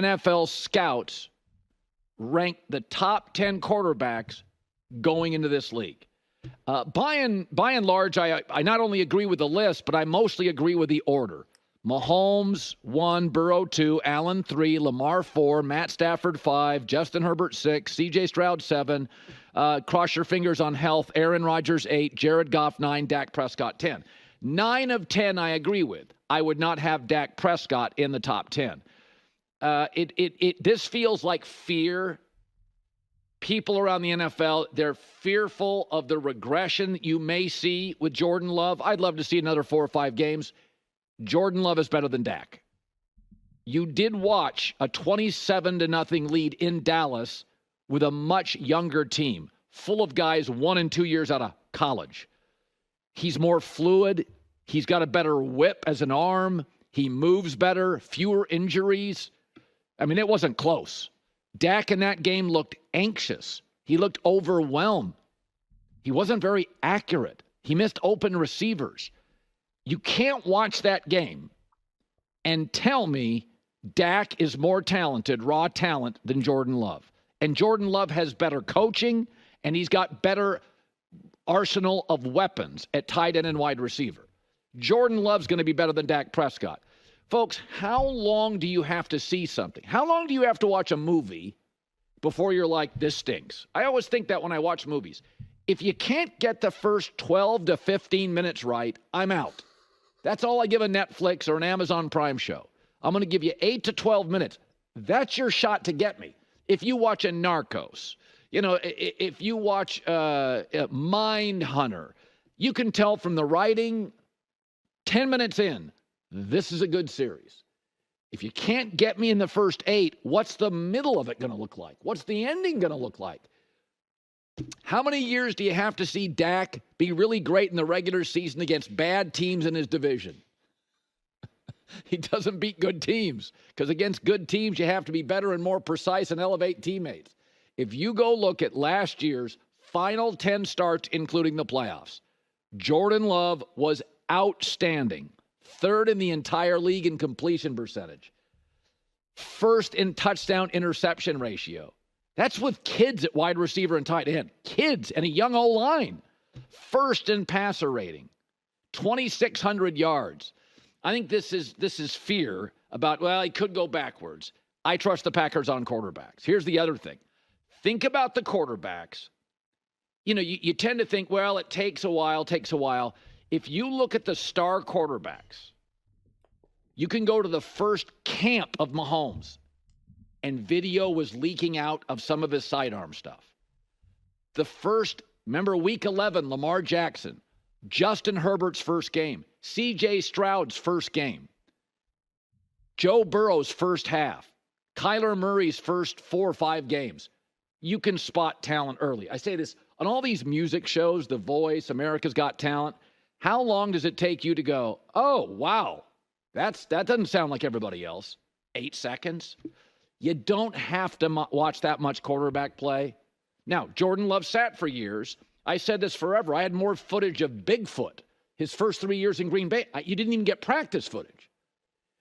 NFL scouts rank the top 10 quarterbacks going into this league. By and large, I not only agree with the list, but I mostly agree with the order. Mahomes 1, Burrow 2, Allen 3, Lamar 4, Matt Stafford 5, Justin Herbert 6, C.J. Stroud 7, cross your fingers on health, Aaron Rodgers 8, Jared Goff 9, Dak Prescott 10. 9 of 10 I agree with. I would not have Dak Prescott in the top 10. This feels like fear. People around the NFL, they're fearful of the regression you may see with Jordan Love. I'd love to see another 4 or 5 games. Jordan Love is better than Dak. You did watch a 27-0 lead in Dallas with a much younger team, full of guys 1 and 2 years out of college. He's more fluid. He's got a better whip as an arm. He moves better, fewer injuries. I mean, it wasn't close. Dak in that game looked anxious. He looked overwhelmed. He wasn't very accurate. He missed open receivers. You can't watch that game and tell me Dak is more talented, raw talent, than Jordan Love. And Jordan Love has better coaching, and he's got better arsenal of weapons at tight end and wide receiver. Jordan Love's going to be better than Dak Prescott. Folks, how long do you have to see something? How long do you have to watch a movie before you're like, this stinks? I always think that when I watch movies. If you can't get the first 12 to 15 minutes right, I'm out. That's all I give a Netflix or an Amazon Prime show. I'm going to give you 8 to 12 minutes. That's your shot to get me. If you watch a Narcos, if you watch Mindhunter, you can tell from the writing 10 minutes in, this is a good series. If you can't get me in the first 8, what's the middle of it going to look like? What's the ending going to look like? How many years do you have to see Dak be really great in the regular season against bad teams in his division? He doesn't beat good teams, because against good teams, you have to be better and more precise and elevate teammates. If you go look at last year's final 10 starts, including the playoffs, Jordan Love was outstanding. 3rd in the entire league in completion percentage. 1st in touchdown interception ratio. That's with kids at wide receiver and tight end. Kids and a young O-line. 1st in passer rating. 2,600 yards. I think this is fear about, well, he could go backwards. I trust the Packers on quarterbacks. Here's the other thing. Think about the quarterbacks. You tend to think, well, it takes a while. If you look at the star quarterbacks, you can go to the first camp of Mahomes, and video was leaking out of some of his sidearm stuff. Remember week 11, Lamar Jackson, Justin Herbert's first game, C.J. Stroud's first game, Joe Burrow's first half, Kyler Murray's first 4 or 5 games. You can spot talent early. I say this on all these music shows, The Voice, America's Got Talent. How long does it take you to go, oh, wow, that doesn't sound like everybody else? 8 seconds? You don't have to watch that much quarterback play. Now, Jordan Love sat for years. I said this forever. I had more footage of Bigfoot his first 3 years in Green Bay. You didn't even get practice footage.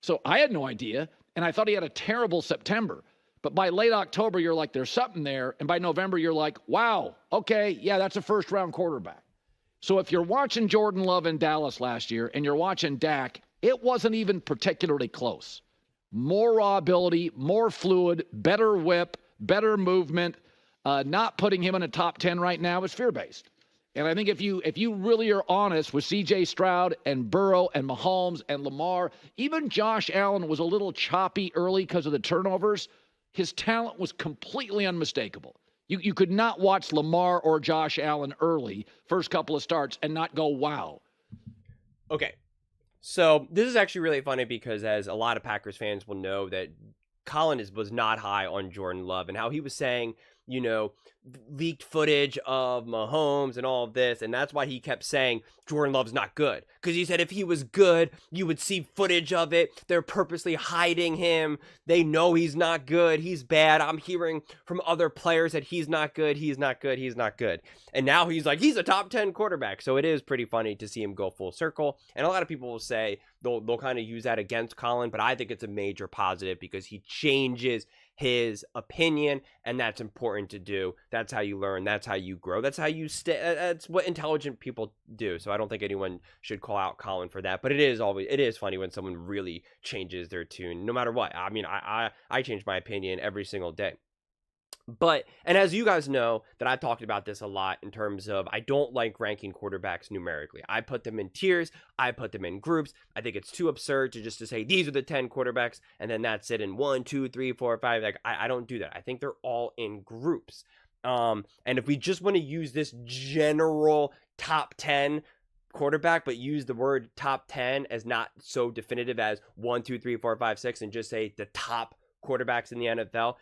So I had no idea, and I thought he had a terrible September. But by late October, you're like, there's something there. And by November, you're like, wow, okay, yeah, that's a first-round quarterback. So if you're watching Jordan Love in Dallas last year and you're watching Dak, it wasn't even particularly close. More raw ability, more fluid, better whip, better movement. Not putting him in a top 10 right now is fear-based. And I think if you really are honest with C.J. Stroud and Burrow and Mahomes and Lamar, even Josh Allen was a little choppy early because of the turnovers. His talent was completely unmistakable. You could not watch Lamar or Josh Allen early, first couple of starts, and not go, wow. Okay, so this is actually really funny because as a lot of Packers fans will know that Colin was not high on Jordan Love and how he was saying, leaked footage of Mahomes and all of this. And that's why he kept saying Jordan Love's not good. Because he said if he was good, you would see footage of it. They're purposely hiding him. They know he's not good. He's bad. I'm hearing from other players that he's not good. He's not good. He's not good. And now he's like, he's a top 10 quarterback. So it is pretty funny to see him go full circle. And a lot of people will say they'll kind of use that against Colin, but I think it's a major positive because he changes his opinion, and that's important to do. That's how you learn. That's how you grow. That's how you stay. That's what intelligent people do. So I don't think anyone should call out Colin for that. But it is funny when someone really changes their tune, no matter what. I mean, I change my opinion every single day. But, and as you guys know, that I've talked about this a lot in terms of I don't like ranking quarterbacks numerically. I put them in tiers. I put them in groups. I think it's too absurd to say these are the 10 quarterbacks and then that's it in 1, 2, 3, 4, 5. Like I don't do that. I think they're all in groups. And if we just want to use this general top 10 quarterback, but use the word top 10 as not so definitive as 1, 2, 3, 4, 5, 6, and just say the top quarterbacks in the NFL,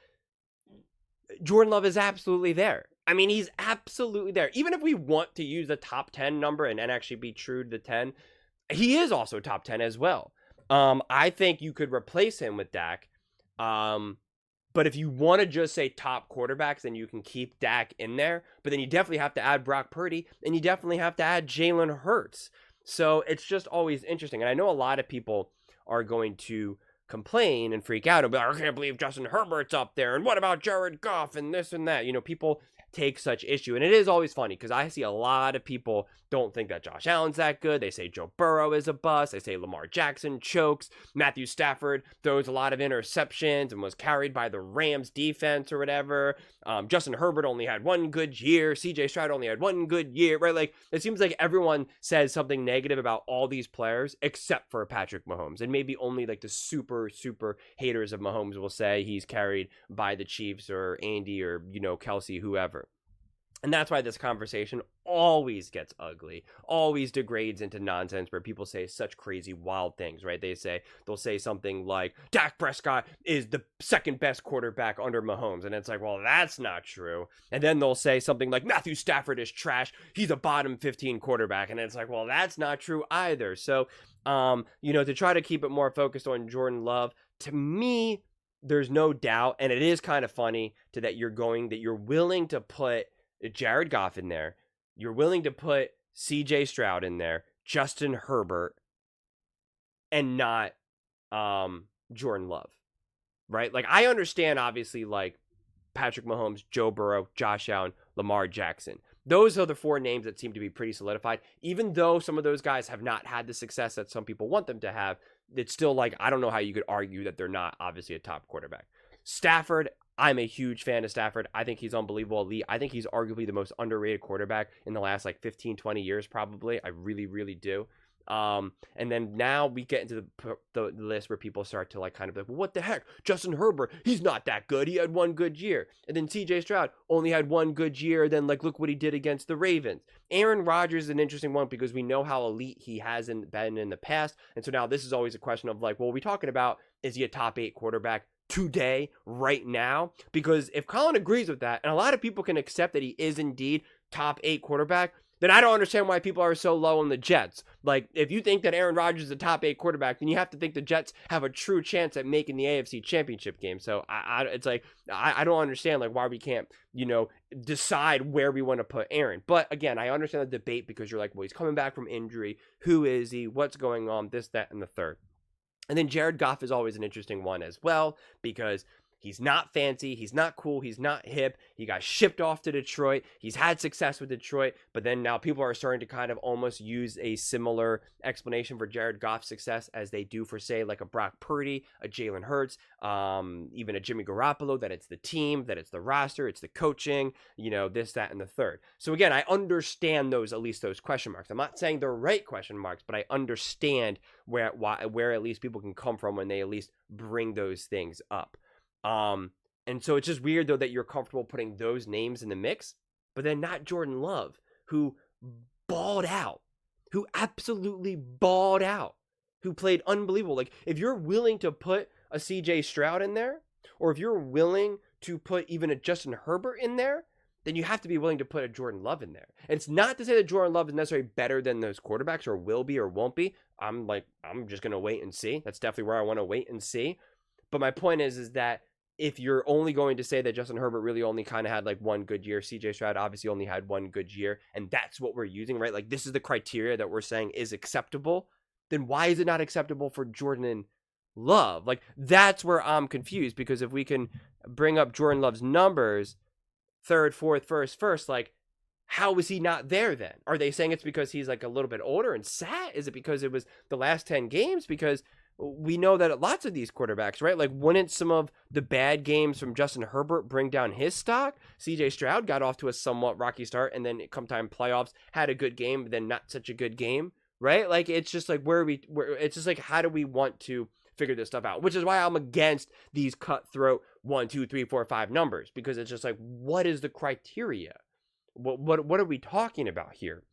Jordan Love is absolutely there. I mean, he's absolutely there. Even if we want to use the top 10 number and actually be true to the 10, he is also top 10 as well. I think you could replace him with Dak. But if you want to just say top quarterbacks, then you can keep Dak in there. But then you definitely have to add Brock Purdy, and you definitely have to add Jalen Hurts. So it's just always interesting. And I know a lot of people are going to complain and freak out about, I can't believe Justin Herbert's up there, and what about Jared Goff and this and that. You know, people take such issue, and it is always funny because I see a lot of people don't think that Josh Allen's that good. They say Joe Burrow is a bust. They say Lamar Jackson chokes. Matthew Stafford throws a lot of interceptions and was carried by the Rams defense or whatever. Justin Herbert only had one good year. CJ Stroud only had one good year, right? Like, it seems like everyone says something negative about all these players except for Patrick Mahomes, and maybe only like the super haters of Mahomes will say he's carried by the Chiefs or Andy or, you know, Kelsey, whoever. And that's why this conversation always gets ugly, always degrades into nonsense where people say such crazy, wild things, right? They'll say something like, Dak Prescott is the second best quarterback under Mahomes. And it's like, well, that's not true. And then they'll say something like, Matthew Stafford is trash. He's a bottom 15 quarterback. And it's like, well, that's not true either. So, you know, to try to keep it more focused on Jordan Love, to me, there's no doubt. And it is kind of funny that you're willing to put Jared Goff in there. You're willing to put CJ Stroud in there, Justin Herbert, and not Jordan Love, right? Like, I understand, obviously, like Patrick Mahomes, Joe Burrow, Josh Allen, Lamar Jackson. Those are the four names that seem to be pretty solidified. Even though some of those guys have not had the success that some people want them to have, it's still like, I don't know how you could argue that they're not obviously a top quarterback. Stafford, I'm a huge fan of Stafford. I think he's unbelievable elite. I think he's arguably the most underrated quarterback in the last like 15, 20 years probably. I really, really do. And then now we get into the list where people start to like kind of like, well, what the heck? Justin Herbert, he's not that good. He had one good year. And then CJ Stroud only had one good year. Then like, look what he did against the Ravens. Aaron Rodgers is an interesting one because we know how elite he hasn't been in the past. And so now this is always a question of like, well, are we talking about, is he a top 8 quarterback today, right now? Because if Colin agrees with that, and a lot of people can accept that he is indeed top 8 quarterback, then I don't understand why people are so low on the Jets. Like, if you think that Aaron Rodgers is a top 8 quarterback, then you have to think the Jets have a true chance at making the AFC Championship game. So it's like, I don't understand like why we can't, you know, decide where we want to put Aaron. But again, I understand the debate because you're like, well, he's coming back from injury. Who is he? What's going on? This, that, and the third. And then Jared Goff is always an interesting one as well because he's not fancy, he's not cool, he's not hip. He got shipped off to Detroit. He's had success with Detroit, but then now people are starting to kind of almost use a similar explanation for Jared Goff's success as they do for, say, like a Brock Purdy, a Jalen Hurts, even a Jimmy Garoppolo, that it's the team, that it's the roster, it's the coaching, you know, this, that, and the third. So again, I understand those, at least those question marks. I'm not saying they're right question marks, but I understand where at least people can come from when they at least bring those things up. And so it's just weird though that you're comfortable putting those names in the mix, but then not Jordan Love, who balled out, who absolutely balled out, who played unbelievable. Like, if you're willing to put a CJ Stroud in there, or if you're willing to put even a Justin Herbert in there, then you have to be willing to put a Jordan Love in there. And it's not to say that Jordan Love is necessarily better than those quarterbacks or will be or won't be. I'm just going to wait and see. That's definitely where I want to wait and see. But my point is that if you're only going to say that Justin Herbert really only kind of had like one good year, CJ Stroud obviously only had one good year, and that's what we're using, right? Like, this is the criteria that we're saying is acceptable, then why is it not acceptable for Jordan Love? Like, that's where I'm confused, because if we can bring up Jordan Love's numbers, third, fourth, first, like, how is he not there then? Are they saying it's because he's like a little bit older and sat? Is it because it was the last 10 games? Because we know that lots of these quarterbacks, right? Like, wouldn't some of the bad games from Justin Herbert bring down his stock? CJ Stroud got off to a somewhat rocky start, and then come time playoffs, had a good game, but then not such a good game, right? Like, it's just like, it's just like, how do we want to figure this stuff out? Which is why I'm against these cutthroat 1, 2, 3, 4, 5 numbers, because it's just like, what is the criteria? What are we talking about here?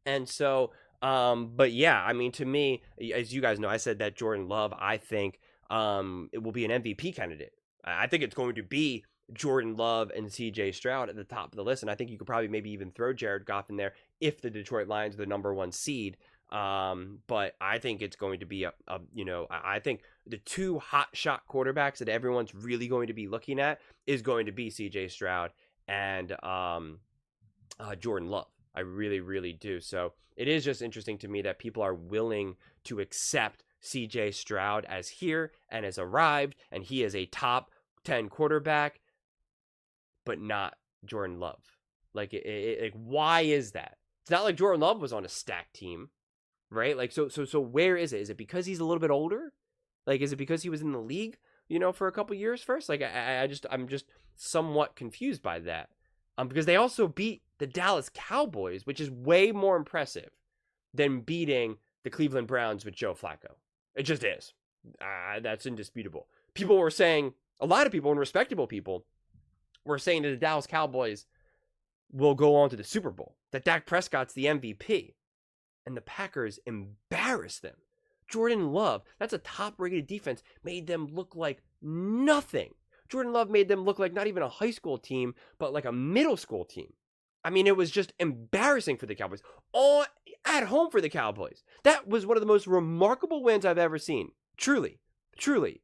And so, but yeah, I mean, to me, as you guys know, I said that Jordan Love, I think, it will be an MVP candidate. I think it's going to be Jordan Love and CJ Stroud at the top of the list. And I think you could probably maybe even throw Jared Goff in there if the Detroit Lions are the number 1 seed. But I think it's going to be I think the 2 hot shot quarterbacks that everyone's really going to be looking at is going to be CJ Stroud and, Jordan Love. I really, really do. So it is just interesting to me that people are willing to accept CJ Stroud as here and has arrived, and he is a top 10 quarterback, but not Jordan Love. Like, like, why is that? It's not like Jordan Love was on a stacked team, right? Like, so where is it? Is it because he's a little bit older? Like, is it because he was in the league, for a couple years first? Like, I'm just somewhat confused by that. Because they also beat the Dallas Cowboys, which is way more impressive than beating the Cleveland Browns with Joe Flacco. It just is. That's indisputable. People were saying, a lot of people, and respectable people, were saying that the Dallas Cowboys will go on to the Super Bowl, that Dak Prescott's the MVP, and the Packers embarrassed them. Jordan Love, that's a top-rated defense, made them look like nothing. Jordan Love made them look like not even a high school team, but like a middle school team. I mean, it was just embarrassing for the Cowboys. All at home for the Cowboys. That was one of the most remarkable wins I've ever seen. Truly. Truly.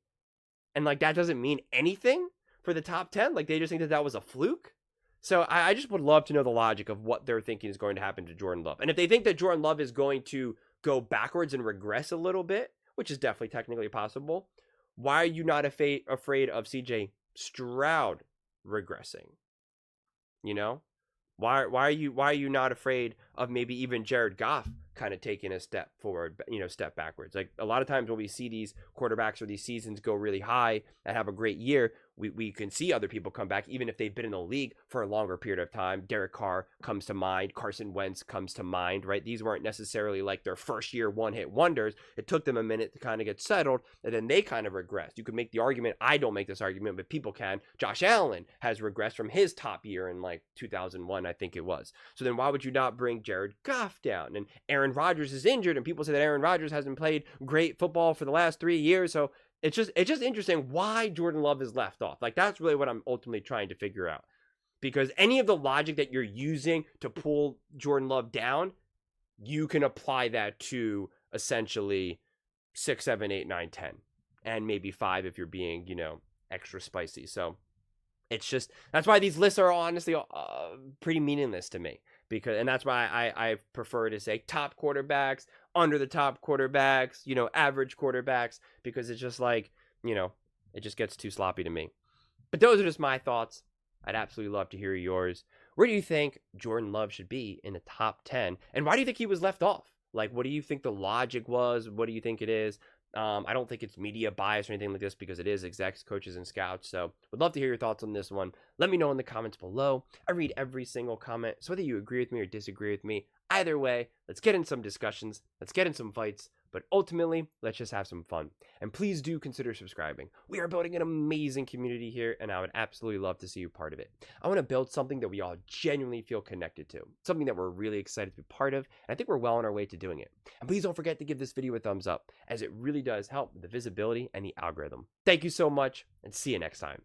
And like, that doesn't mean anything for the top 10. Like, they just think that that was a fluke. So I just would love to know the logic of what they're thinking is going to happen to Jordan Love. And if they think that Jordan Love is going to go backwards and regress a little bit, which is definitely technically possible, why are you not afraid of CJ Stroud regressing? Why are you not afraid of maybe even Jared Goff kind of taking a step forward, step backwards? Like, a lot of times when we see these quarterbacks or these seasons go really high and have a great year, we can see other people come back, even if they've been in the league for a longer period of time. Derek Carr comes to mind. Carson Wentz comes to mind, right? These weren't necessarily like their first year one-hit wonders. It took them a minute to kind of get settled, and then they kind of regressed. You could make the argument, I don't make this argument, but people can. Josh Allen has regressed from his top year in like 2001, I think it was. So then why would you not bring Jared Goff down? And Aaron Rodgers is injured, and people say that Aaron Rodgers hasn't played great football for the last 3 years, so it's just interesting why Jordan Love is left off. Like, that's really what I'm ultimately trying to figure out. Because any of the logic that you're using to pull Jordan Love down, you can apply that to essentially 6, 7, 8, 9, 10. And maybe 5 if you're being, extra spicy. So it's just, that's why these lists are honestly pretty meaningless to me. And that's why I prefer to say top quarterbacks, under the top quarterbacks, average quarterbacks, because it's just like, it just gets too sloppy to me. But those are just my thoughts. I'd absolutely love to hear yours. Where do you think Jordan Love should be in the top 10? And why do you think he was left off? Like, what do you think the logic was? What do you think it is? I don't think it's media bias or anything like this, because it is execs, coaches, and scouts. So would love to hear your thoughts on this one. Let me know in the comments below. I read every single comment. So whether you agree with me or disagree with me, either way, let's get in some discussions. Let's get in some fights. But ultimately, let's just have some fun. And please do consider subscribing. We are building an amazing community here, and I would absolutely love to see you part of it. I want to build something that we all genuinely feel connected to. Something that we're really excited to be part of, and I think we're well on our way to doing it. And please don't forget to give this video a thumbs up, as it really does help with the visibility and the algorithm. Thank you so much, and see you next time.